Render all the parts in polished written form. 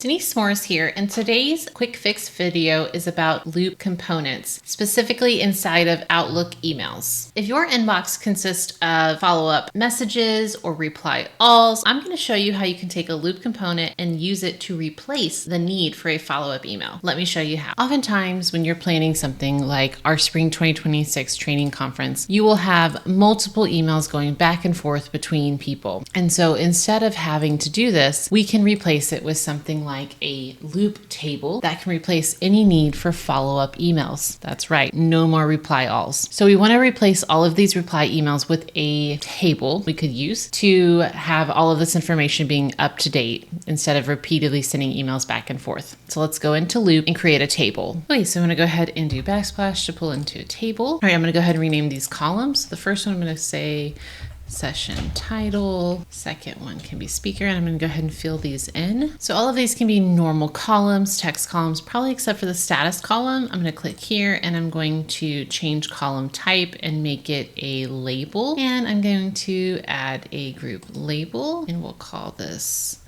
Denise Morris here, and today's quick fix video is about loop components, specifically inside of Outlook emails. If your inbox consists of follow-up messages or reply alls, I'm going to show you how you can take a loop component and use it to replace the need for a follow-up email. Let me show you how. Oftentimes, when you're planning something like our Spring 2026 training conference, you will have multiple emails going back and forth between people. And so instead of having to do this, we can replace it with something like a loop table that can replace any need for follow-up emails. That's right, no more reply alls. So we want to replace all of these reply emails with a table we could use to have all of this information being up to date instead of repeatedly sending emails back and forth. So let's go into loop and create a table. Okay, so I'm going to go ahead and do backsplash to pull into a table. All right, I'm going to go ahead and rename these columns. The first one I'm going to say session title, second one can be speaker, and I'm going to go ahead and fill these in. So all of these can be normal columns, text columns, probably except for the status column. I'm going to click here and I'm going to change column type and make it a label. And I'm going to add a group label and we'll call this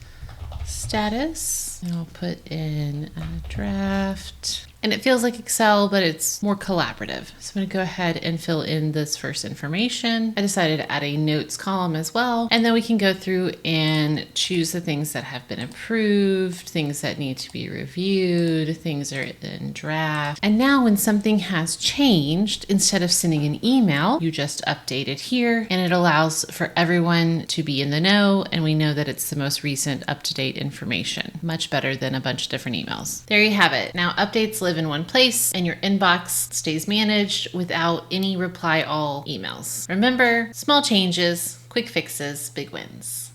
status. And I'll put in a draft. And it feels like Excel, but it's more collaborative. So I'm going to go ahead and fill in this first information. I decided to add a notes column as well. And then we can go through and choose the things that have been approved, things that need to be reviewed, things are in draft. And now when something has changed, instead of sending an email, you just update it here and it allows for everyone to be in the know. And we know that it's the most recent up-to-date information. Much better than a bunch of different emails. There you have it. Now updates live in one place and your inbox stays managed without any reply all emails. Remember, small changes, quick fixes, big wins.